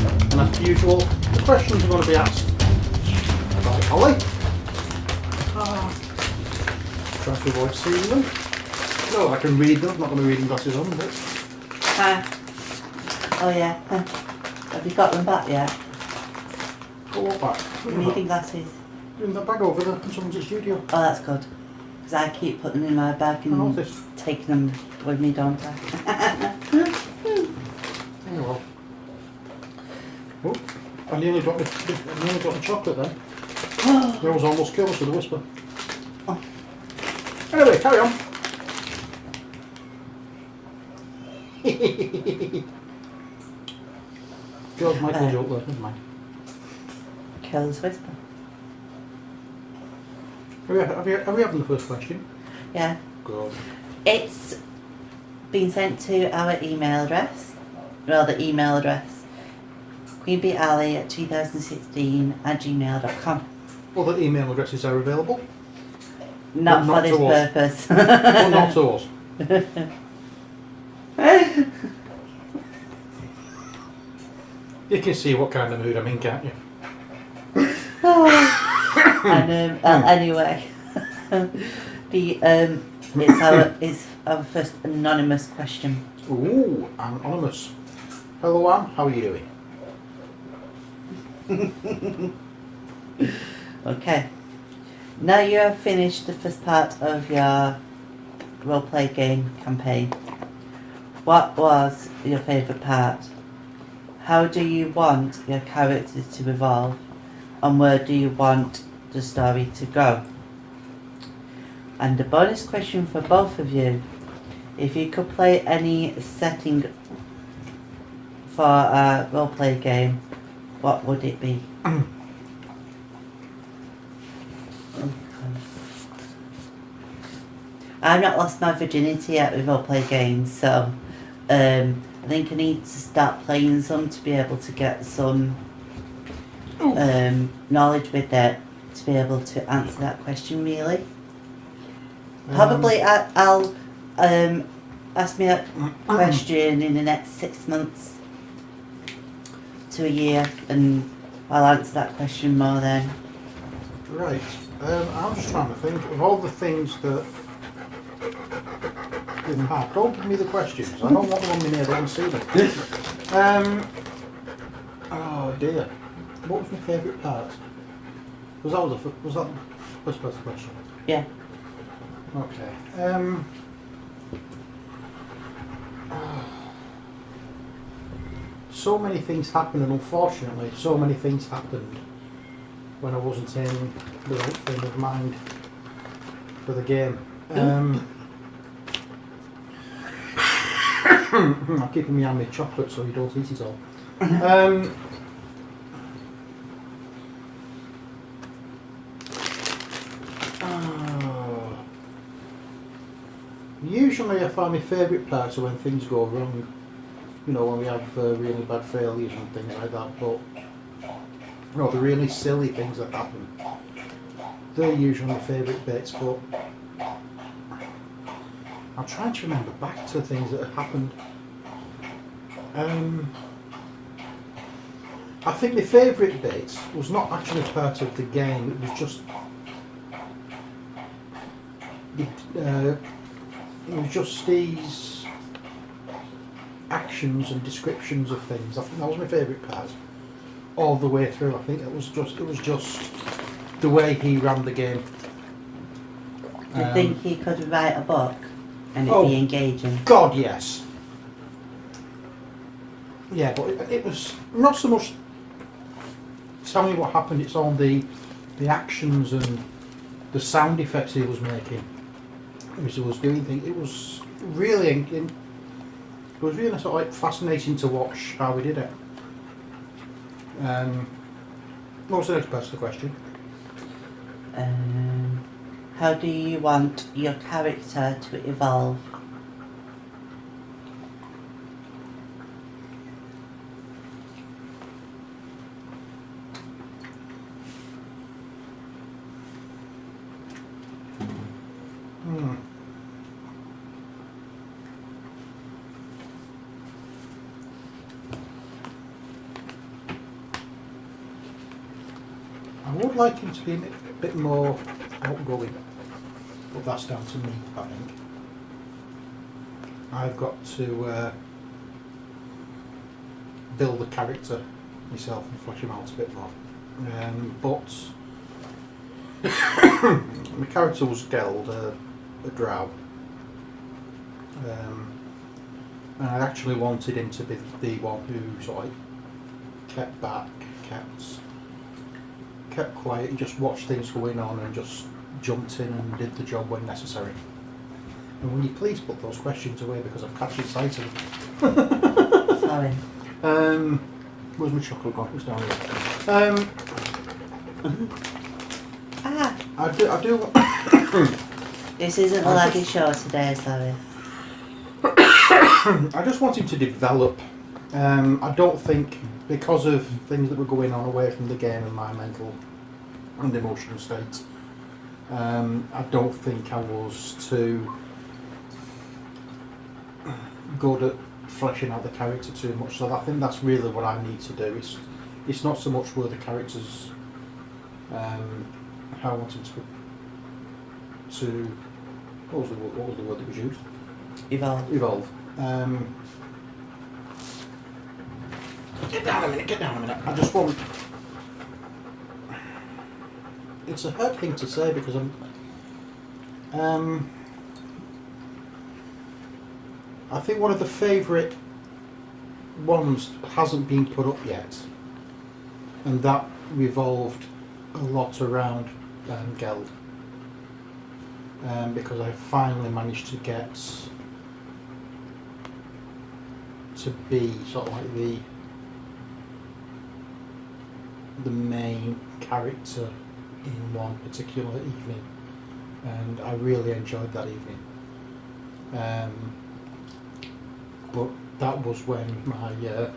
And as usual, the questions are going to be asked by Ollie. Try to avoid seeing them. No, I can read them. I'm not going to be reading glasses on, but. Oh yeah. Have you got them back yet? Go what back? Reading glasses. In the bag over there in someone's studio. Oh, that's good. Because I keep putting them in my bag and taking them with me, don't I? Oh well. Oh, I nearly got the chocolate then. I was almost killed with a whisper. Oh. Anyway, carry on. George Michael joke there, never mind. Kills whisper. Are we having the first question? Yeah. Good. It's been sent to our email address. Well, the email address. queenbeealley@2016@gmail.com. Other email addresses are available. Not for this purpose. But not to us. You can see what kind of mood I'm in, can't you? And anyway, it's our first anonymous question. Ooh, anonymous. Hello, Anne. How are you doing? Okay. Now you have finished the first part of your roleplay game campaign. What was your favourite part? How do you want your characters to evolve? And where do you want the story to go? And the bonus question for both of you: if you could play any setting for a roleplay game, what would it be? I've not lost my virginity yet with roleplay games, so I think I need to start playing some to be able to get some knowledge with it to be able to answer that question really. Probably I'll ask me a question in the next 6 months to a year and I'll answer that question more then. Right. I'm just trying to think of all the things that we've had. Don't give me the questions. I don't want them on my name. I want to see them. Oh dear. What was my favourite part? Was that the first part of the question? Yeah. Okay. So many things happened, and unfortunately, so many things happened when I wasn't in the right frame of mind for the game. I'm keeping me hand made chocolate so you don't eat it all. Usually I find my favourite parts are when things go wrong. You know, when we have really bad failures and things like that, but no, the really silly things that happen, they're usually my favourite bits, but I'm trying to remember back to things that have happened. I think my favourite bit was not actually part of the game, it was just these actions and descriptions of things. I think that was my favourite part all the way through. I think it was just the way he ran the game. Do you think he could write a book and it'd be engaging? God, yes. Yeah, but it was not so much tell me what happened, it's all the actions and the sound effects he was making. He was doing things. It was really sort of like fascinating to watch how we did it. What was the next part of the question? How do you want your character to evolve? I would like him to be a bit more outgoing, but that's down to me, I think. I've got to build the character myself and flesh him out a bit more. But my character was Geld, a drow. And I actually wanted him to be the one who sort of kept back, kept quiet, and just watched things going on and just jumped in and did the job when necessary. And will you please put those questions away because I've catching sight of them. Sorry. Where's my chocolate gone? It's down here. I do. This isn't a laggy show today, sorry. I just want him to develop. I don't think, because of things that were going on away from the game and my mental and emotional state, I don't think I was too good at fleshing out the character too much. So I think that's really what I need to do. It's not so much where the characters, how I want him to what was the word that was used? Evolve. Get down a minute. I just want. It's a hard thing to say because I think one of the favourite ones hasn't been put up yet, and that revolved a lot around Geld. Because I finally managed to get to be sort of like the main character in one particular evening, and I really enjoyed that evening. But that was when I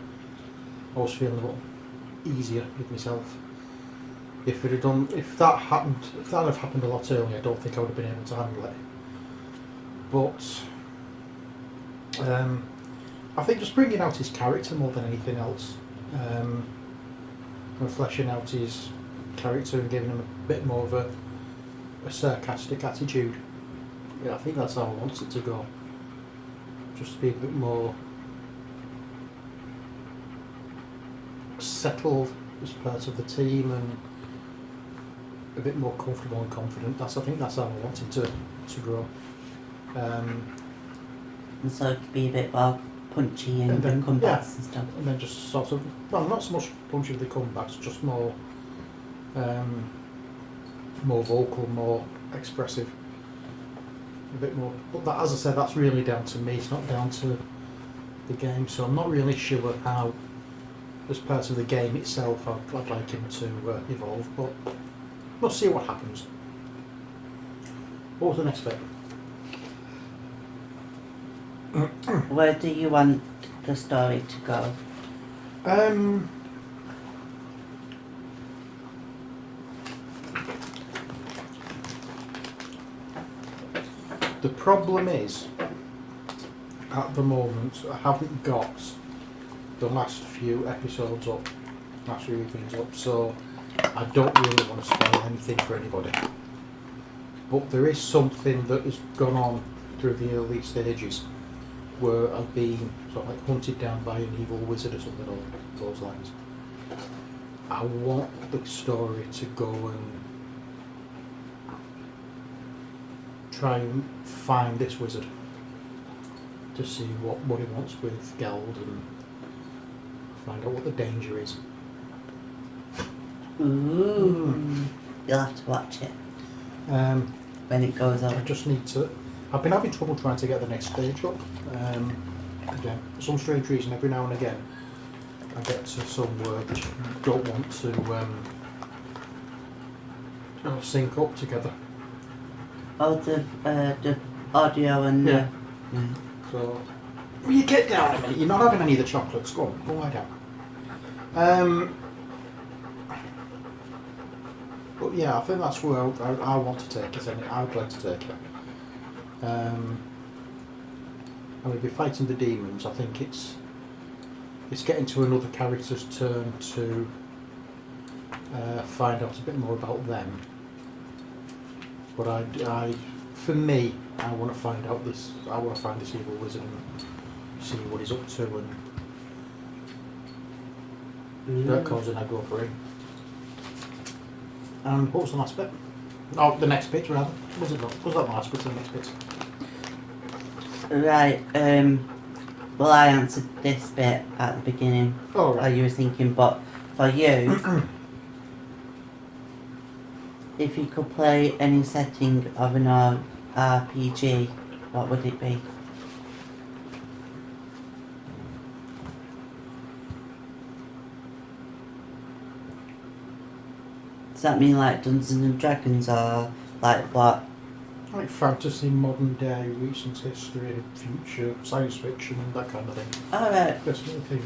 was feeling a little easier with myself. If that had happened a lot earlier, I don't think I would have been able to handle it. But I think just bringing out his character more than anything else, and fleshing out his character and giving him a bit more of a sarcastic attitude. Yeah, I think that's how I want it to go. Just to be a bit more settled as part of the team and a bit more comfortable and confident. I think that's how I want him to grow. And so it could be a bit more punchy and then comebacks and stuff. And then just sort of, well, not so much punchy with the comebacks, just more vocal, more expressive, a bit more. But that, as I said, that's really down to me. It's not down to the game. So I'm not really sure how, as part of the game itself, I'd like him to evolve. But we'll see what happens. What was the next bit? Where do you want the story to go? The problem is, at the moment, I haven't got the last few episodes up, last few evenings up, so I don't really want to spoil anything for anybody. But there is something that has gone on through the early stages where I've been sort of like hunted down by an evil wizard or something along those lines. I want the story to go and try and find this wizard to see what he wants with Geld and find out what the danger is. Ooh. You'll have to watch it when it goes on. I just need to. I've been having trouble trying to get the next stage up. Again, for some strange reason, every now and again, I get to somewhere that I don't want to sync up together. Oh, the audio and yeah. So, will you get down a minute? You're not having any of the chocolates. Go on, go lie down. But yeah, I think that's where I want to take it, and I would like to take it. And we'll be fighting the demons. I think it's getting to another character's turn to find out a bit more about them. But for me, I want to find out this. I want to find this evil wizard and see what he's up to, and that comes in. I go for him. And what was the last bit? Oh, the next bit rather. Was that the last bit or the next bit? Right. Well, I answered this bit at the beginning. Oh, right. While you were thinking, but for you, if you could play any setting of an RPG, what would it be? Does that mean like Dungeons and Dragons or like what? Like fantasy, modern day, recent history, future, science fiction, that kind of thing. Alright. That's another thing.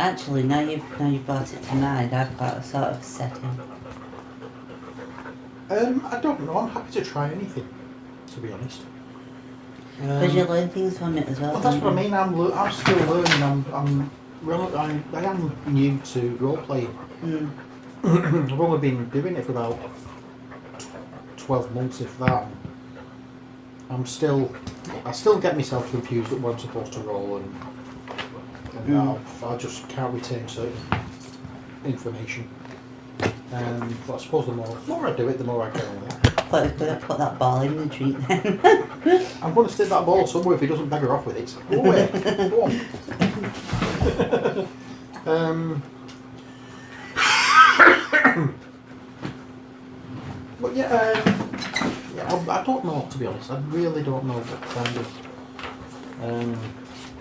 Actually, now you've brought it to mind, I've got a sort of setting. I don't know. I'm happy to try anything, to be honest. Because you learn things from it as well. Well, that's what I mean. I'm still learning. I am new to role playing. I've only been doing it for about 12 months, if that. I still get myself confused at what I'm supposed to roll, and I just can't retain certain information. But I suppose the more I do it, the more I get on with it. Put that ball in the drink then. I'm going to stick that ball somewhere if he doesn't beggar off with it. Go away. Go on. But yeah, I don't know, to be honest. I really don't know what kind of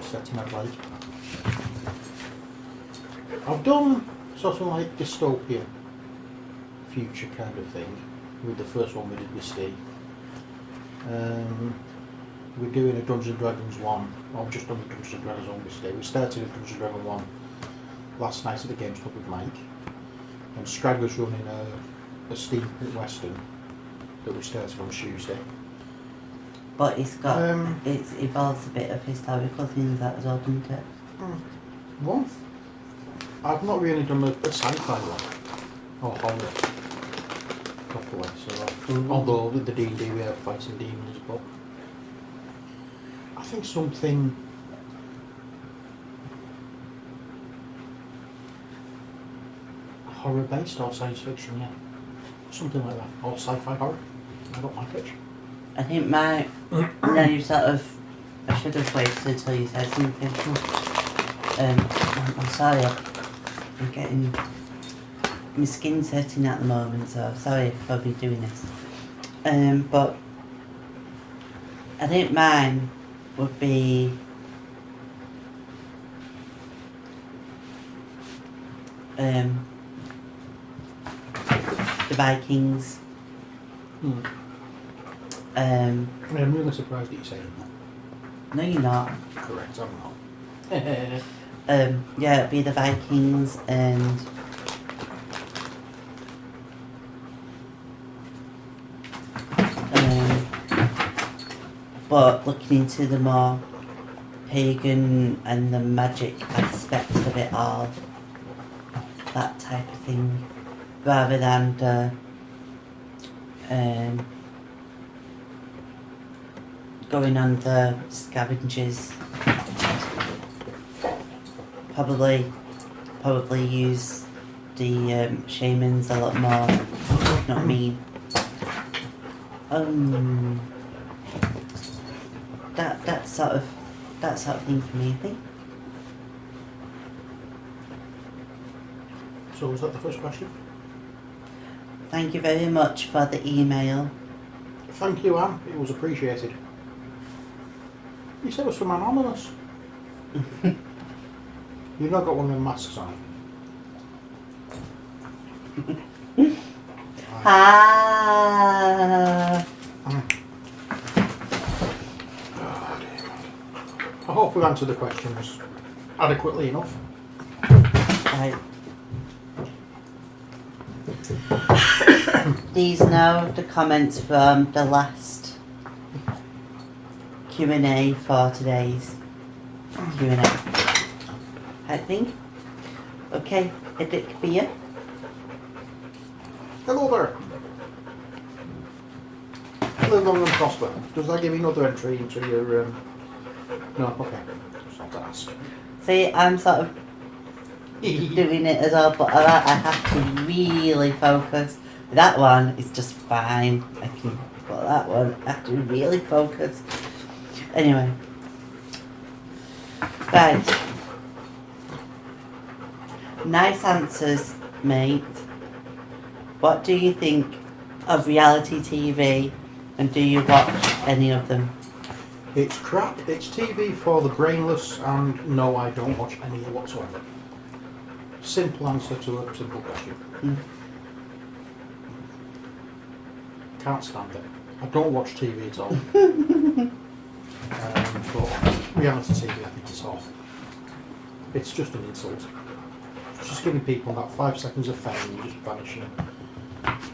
setting I'd like. I've done sort of like dystopian future kind of thing with the first one we did with Steve. We're doing a Dungeons and Dragons 1. Well, I've just done the Dungeons and Dragons 1 with Steve. We started a Dungeons and Dragons 1 last night at the Games Club with Mike. And Stragler's running a Steam Western that we started on Tuesday. But it's got, it involves a bit of historical things that as well, doesn't it? One. I've not really done a sci-fi one or horror properly. So, although with the D&D we are fighting demons, but I think something horror based or science fiction, yeah, something like that, or sci-fi horror. I don't mind which. I think my, now you sort of, I should have waited until you said something. I'm sorry, I'm getting my skin setting at the moment, so sorry for me doing this. But I think mine would be the Vikings. I'm really surprised that you're saying that. No, you're not. Correct, I'm not. Yeah, it'd be the Vikings and but looking into the more pagan and the magic aspect of it all, that type of thing, rather than the going on the scavengers. Probably use the shamans a lot more. Not me. That sort of thing for me, I think. So was that the first question? Thank you very much for the email. Thank you, Anne. It was appreciated. You said it was from Anonymous. You've not got one of them masks on. Ah. I hope we've answered the questions adequately enough. Right. These are now the comments from the last Q&A for today's Q&A. I think. Okay, Edit for you. Hello there. Live long and prosper. Does that give you another entry into your... No, okay. Just not to ask. See, I'm sort of doing it as well, but I have to really focus. That one is just fine. I can, but that one I have to really focus. Anyway, right. Nice answers, mate. What do you think of reality TV, and do you watch any of them? It's crap. It's TV for the brainless, and no, I don't watch any whatsoever. Simple answer to a simple question. Can't stand it. I don't watch TV at all. But reality TV, I think it's all. It's just an insult. It's just giving people about 5 seconds of fame and just vanishing.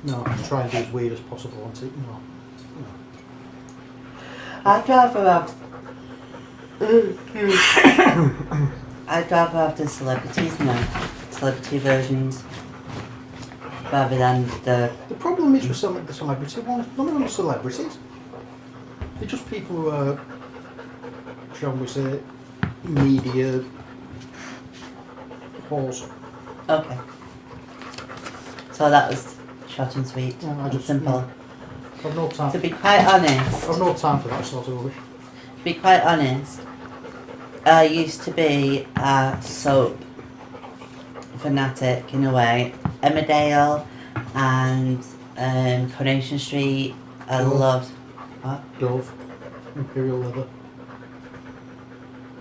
No, try and be as weird as possible on TV. No. I'd rather have. I'd rather have the celebrities now, celebrity versions, rather than the. The problem is with the celebrity ones, none of them are celebrities. They're just people who are, shall we say, media whores. Okay. So that was short and sweet, Yeah, and simple. Yeah. I've no time. To be quite honest, I've no time for that sort of rubbish. to be quite honest, I used to be a soap fanatic in a way. Emmerdale and Coronation Street. I Dove. loved. What? Dove, Imperial Leather.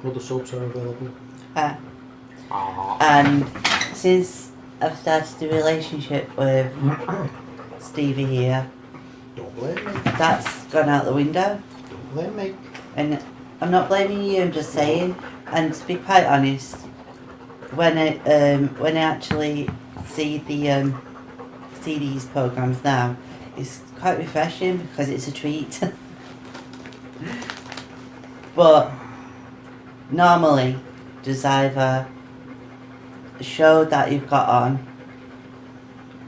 Other soaps are available. And since I've started the relationship with Stevie here, Don't blame me. that's gone out the window. Don't blame me. And I'm not blaming you, I'm just saying. And to be quite honest, when I actually see these programs now, it's quite refreshing because it's a treat. But normally, there's either a show that you've got on,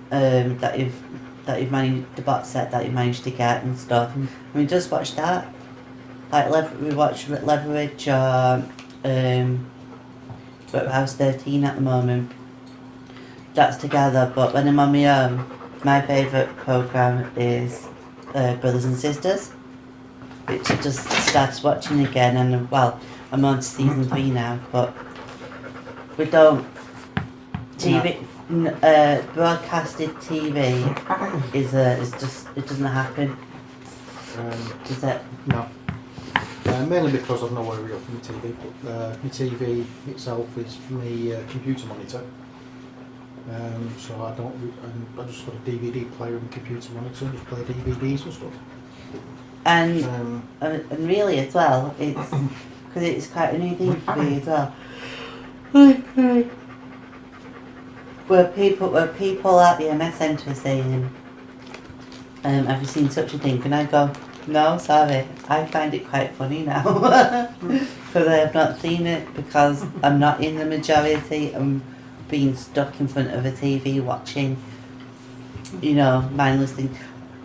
that you've managed, the box set that you've managed to get and stuff. And we just watch that. Like we watch Leverage or House 13 at the moment. That's together, but when I'm on my own, my favourite programme is Brothers and Sisters, which I just started watching again, and well, I'm on to season 3 now, but we don't broadcasted TV is just, it doesn't happen. Does it? No. Mainly because I've nowhere real for my TV. But my TV itself is my computer monitor. So I don't. I just got a DVD player and computer monitor and just play DVDs and stuff. And really as well, it's because it's quite a new thing for me as well. Where people at the MS Centre are saying, have you seen such a thing? And I go, no, sorry, I find it quite funny now. Because I have not seen it, because I'm not in the majority. I'm being stuck in front of a TV watching, mindless things.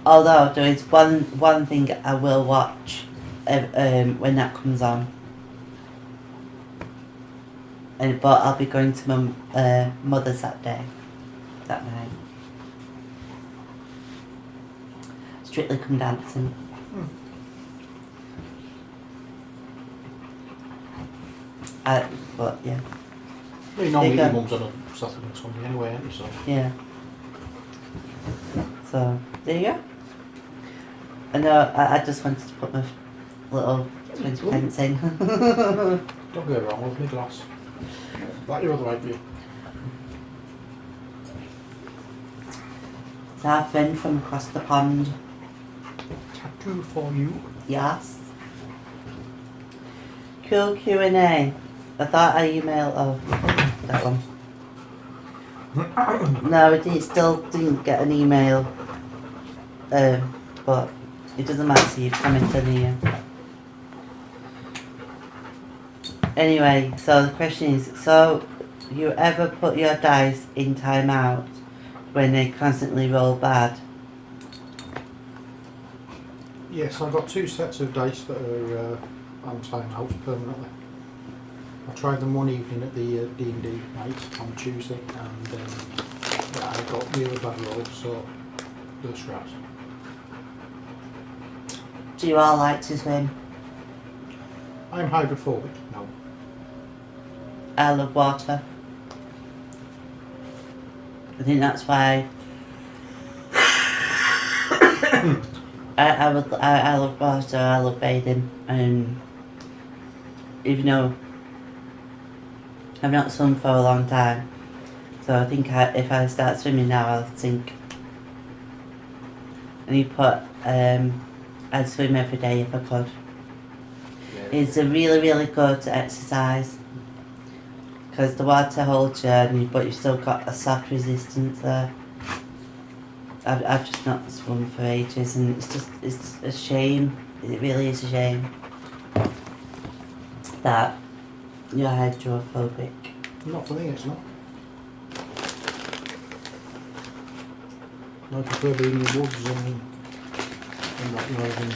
Although there is one thing I will watch when that comes on. But I'll be going to my mother's that night. Strictly Come Dancing. But yeah. Well, you normally your mum's on a Saturday or Sunday anyway, aren't you? So. Yeah. So there you go. I know. I just wanted to put my little 20 pence in. Don't go wrong with my glass. Like your other idea. It's our friend from across the pond. Tattoo for you. Yes. Cool Q&A. I thought I emailed. That one. No, it still didn't get an email. But it doesn't matter. You've commented here. Anyway, so the question is, so you ever put your dice in timeout when they constantly roll bad? Yes, I've got 2 sets of dice that are on timeout permanently. I tried them one evening at the D&D night on Tuesday, and yeah, I got really bad rolls, so they're scraps. Do you all like to swim? I'm hydrophobic. No. I love water. I think that's why I love water. I love bathing, and even though I've not swum for a long time, so I think if I start swimming now, I'll sink. And I'd swim every day if I could. It's a really, really good exercise because the water holds you, but you've still got a soft resistance there. I've just not swum for ages, and it's a shame. It really is a shame that you're hydrophobic. Not for me, it's not. I prefer being in the woods and not riding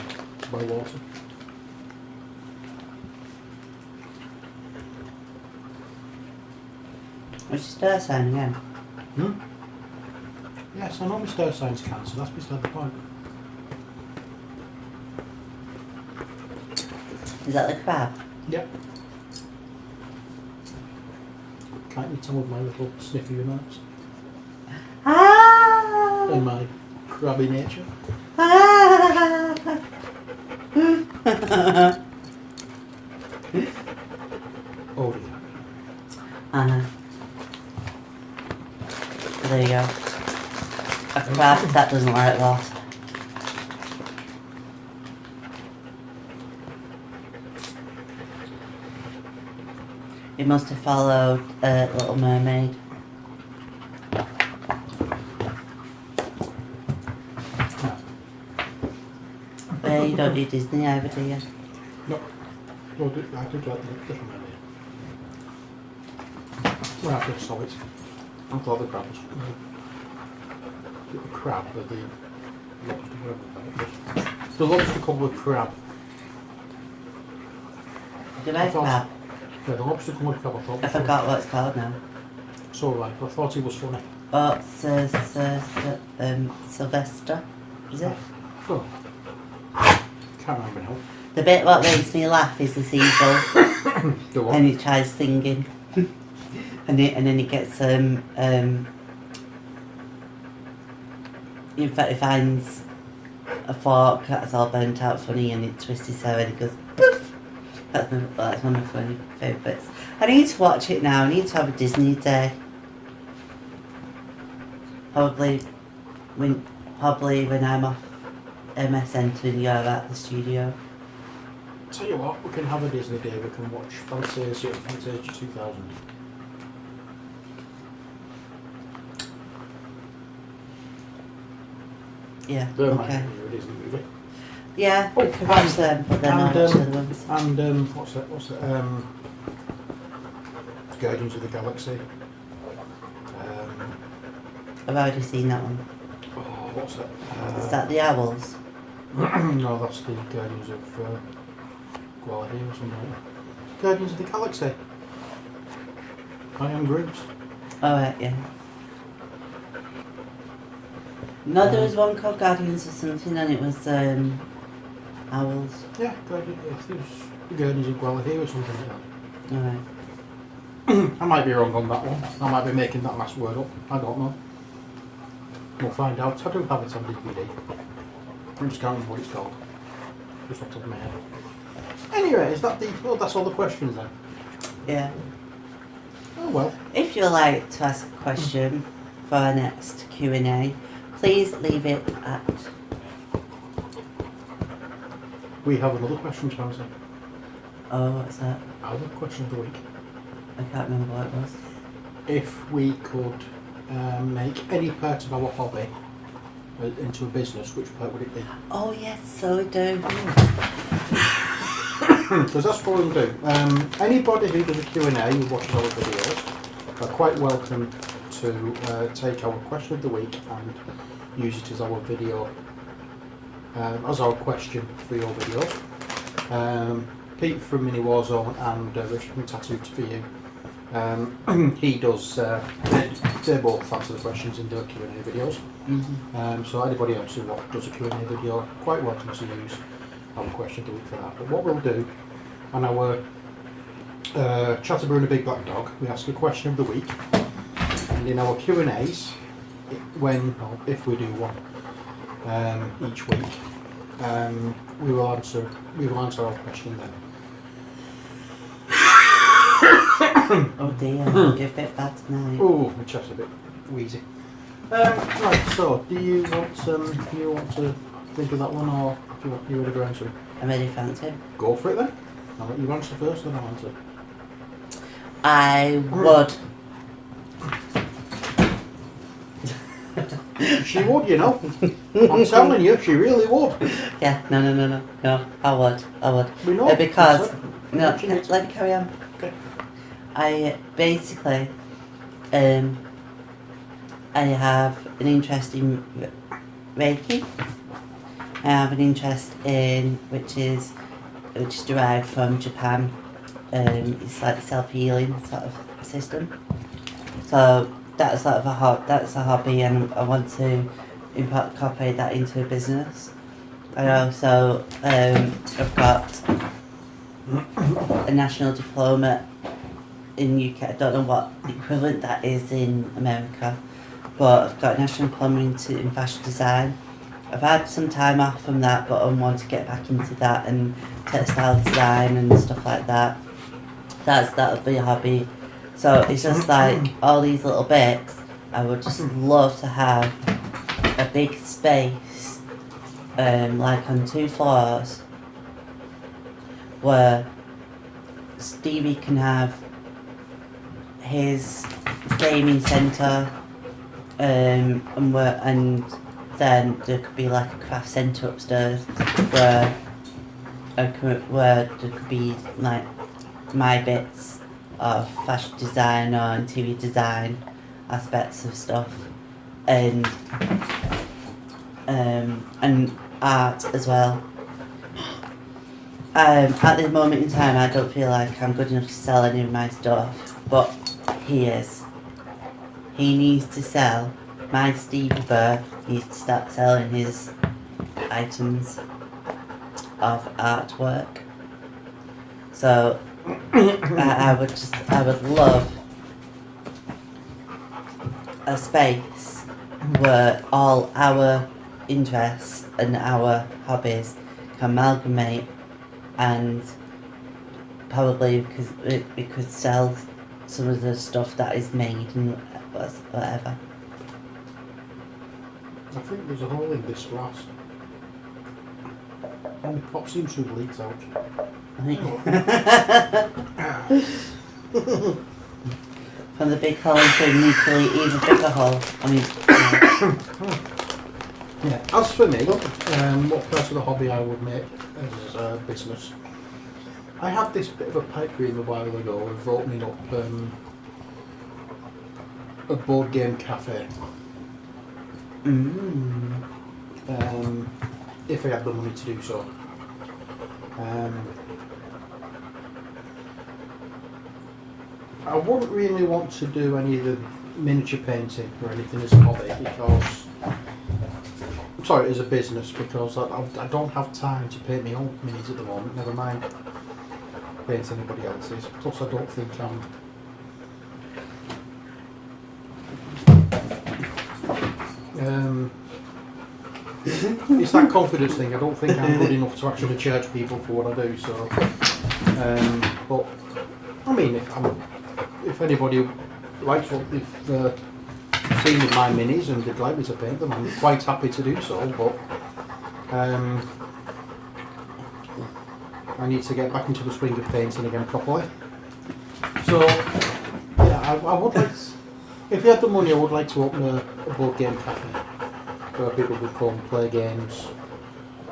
by water. What's your star sign again? Yes, I know my star sign's Cancer, that's beside the point. Is that the crab? Yep. Can't you tell with my little sniffy remarks? Ah! And my crabby nature? Ah! Oh dear. There you go. A crab that doesn't like that. It must have followed Little Mermaid. You don't do Disney either, do you? No. No, I did like the Little Mermaid. When I first saw it, I thought the crab was the crab, but the lobster, whatever it was. The lobster called the crab. Do I crab? Yeah, the lobster called crab, I thought. I forgot what it's called now. So right, I thought it was funny. Oh, Sylvester, is it? Oh. Can't remember now. The bit what makes me laugh is the seagull, The what? and he tries singing, and then he gets in fact he finds a fork that's all burnt out funny, and it twists his hair and he goes poof. That's one of my favourite bits. I need to watch it now. I need to have a Disney day. Probably when I'm off MSN and you're at the studio. Tell you what, we can have a Disney day, we can watch Fantasia 2000. Yeah, They're my okay. favourite Disney movie. Yeah, we can watch them, but then I'll watch the other ones. And what's it? Guardians of the Galaxy. I've already seen that one. Oh, what's it? Is that the owls? No, that's the Guardians of Quality or something like that. Guardians of the Galaxy. I am Groot. Alright, yeah. No, there was one called Guardians or something, and it was owls. Yeah, Guardians of Quality or something like that. Alright. I might be wrong on that one. I might be making that last word up. I don't know. We'll find out. I do have it on DVD. I just can't remember what it's called. Just off the top of my head. Anyway, is that the... Well, that's all the questions then. Yeah. Oh well. If you'd like to ask a question for our next Q&A, please leave it at... We have another question to answer. Oh, what's that? Our question of the week. I can't remember what it was. If we could make any part of our hobby into a business, which part would it be? Oh yes, so we do. because that's what we'll do. Anybody who does a Q&A who watches our videos are quite welcome to take our question of the week and use it as our video, as our question for your videos. Pete from Mini Warzone and Richard from Tattooed for You. He does, they both answer the questions in their Q&A videos. So anybody else who does a Q&A video, quite welcome to use our question of the week for that. But what we'll do, on our Chatterboo and a Big Black Dog, we ask a question of the week, and in our Q&As, when or if we do one each week, we will answer our question then. Oh dear, you're a bit bad tonight. Oh, my chest's a bit wheezy. Right, so do you want to think of that one, or do you want you ready to answer? I'm ready for answer. Go for it then. I'll let you answer first, then I'll answer. I would. She would, you know. I'm telling you, she really would. Yeah, no, I would. We know. Because, no, What you need to- let me carry on. Okay. I basically, I have an interest in Reiki. I have an interest in, which is derived from Japan. It's like self-healing sort of system. So that's sort of that's a hobby, and I want to incorporate that into a business. And also, I've got a national diploma in UK. I don't know what equivalent that is in America, but I've got a national diploma in fashion design. I've had some time off from that, but I want to get back into that and textile design and stuff like that. That'll be a hobby. So it's just like all these little bits. I would just love to have a big space, like on 2 floors, where Stevie can have his gaming centre, and then there could be like a craft centre upstairs where there could be like my bits of fashion design or interior design aspects of stuff, and art as well. At this moment in time, I don't feel like I'm good enough to sell any of my stuff, but he is. He needs to sell. My Stevie Burr needs to start selling his items of artwork. So I would love a space where all our interests and our hobbies can amalgamate, and probably we could sell some of the stuff that is made and whatever. I think there's a hole in this glass. And the pop seems to have leaked out. From the big hole into a nuclearly even bigger hole. I mean, Yeah. As for me, what part of the hobby I would make as a business, I had this bit of a pipe dream a while ago of opening up a board game cafe. If I had the money to do so. I wouldn't really want to do any of the miniature painting or anything as a hobby because, sorry, as a business, because I don't have time to paint my own minis at the moment, never mind paint anybody else's. Plus I don't think it's that confidence thing. I don't think I'm good enough to actually charge people for what I do. So, but I mean, if anybody likes what they've seen with my minis and they'd like me to paint them, I'm quite happy to do so. But I need to get back into the swing of painting again properly. So, yeah, I would like. If you had the money, I would like to open a board game cafe where people could come, play games.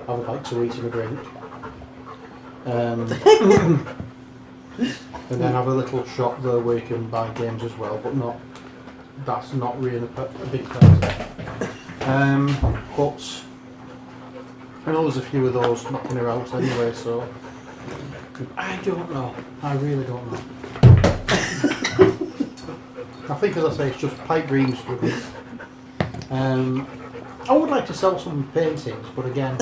I would like to eat and a drink. And then have a little shop there where you can buy games as well, but that's not really a big part. But I know there's a few of those knocking around anyway, so I don't know. I really don't know. I think, as I say, it's just pipe dreams with it. I would like to sell some paintings, but again,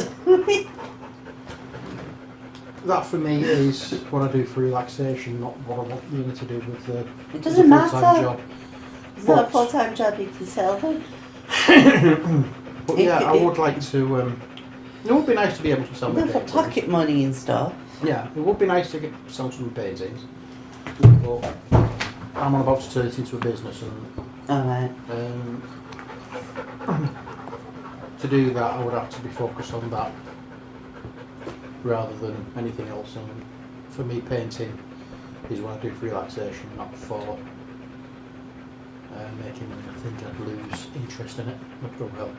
that for me is what I do for relaxation, not what I want really to do with It with doesn't a matter. full-time job. It's not a full-time job, you can sell them. But yeah, I would like to. It would be nice to be able to sell my Not for paintings. pocket money and stuff. Yeah, it would be nice to sell some paintings. But I'm on about to turn it into a business, and Alright. to do that, I would have to be focused on that rather than anything else. And for me, painting is what I do for relaxation, not for making money. I think I'd lose interest in it. I'd go well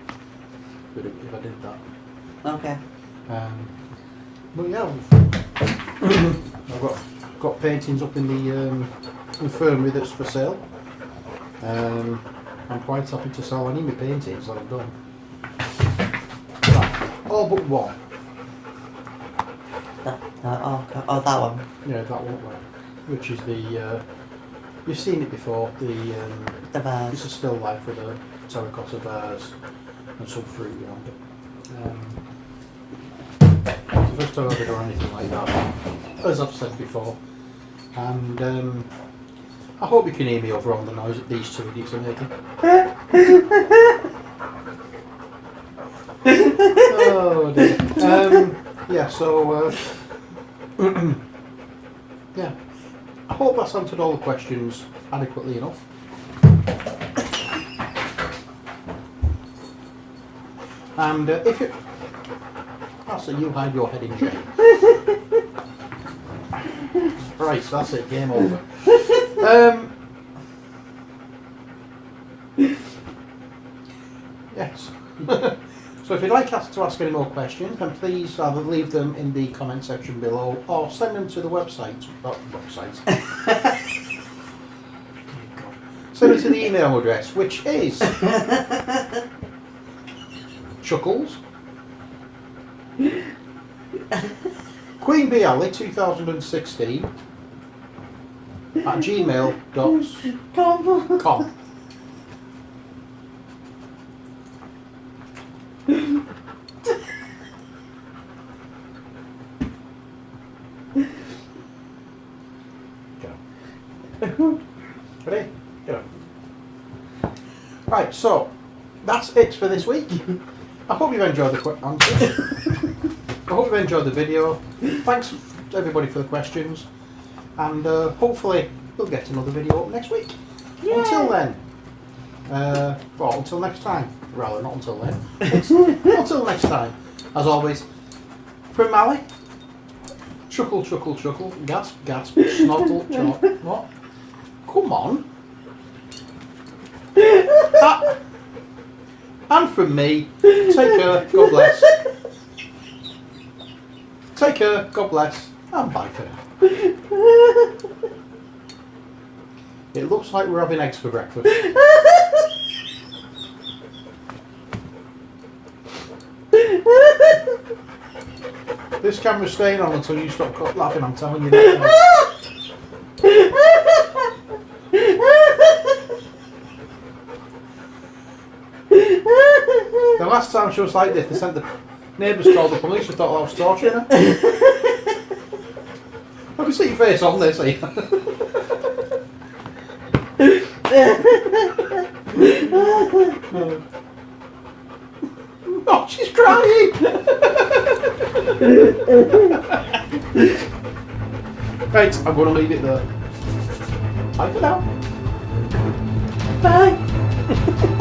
if I did that. Okay. But yeah, I've got paintings up in the infirmary that's for sale. I'm quite happy to sell any of my paintings that I've done. All but one. That one. Yeah, that one. Which is the you've seen it before. The It's vase. a still life with a terracotta vase and some fruit around it. It's the first time I've ever done anything like that, as I've said before. And I hope you can hear me over on the noise that these two idiots are making. Oh dear. Yeah, so yeah. I hope that's answered all the questions adequately enough. And if it... That's it, you hide your head in shame. Right, that's it, game over. Yes. So if you'd like us to ask any more questions, then please either leave them in the comment section below or send them to the website. Send it to the email address, which is Chuckles Queen Bee Alley 2016 at gmail.com. Ready? Go. Right, so that's it for this week. I hope you've enjoyed the answers. I hope you've enjoyed the video. Thanks everybody for the questions, and hopefully we'll get another video up next week. Yay. Until then, well, until next time. Rather, not until then. Until next time. As always, from Mally, chuckle, chuckle, chuckle, gasp, gasp, snorkel, chop. What? Come on. And from me, take care, God bless. Take care, God bless, and bye for now. It looks like we're having eggs for breakfast. This camera's staying on until you stop laughing, I'm telling you that. The last time she was like this, they sent the neighbours called the police and thought I was torturing her. I can see your face on this, see? Oh, she's crying! Right, I'm going to leave it there. Bye for now. Bye.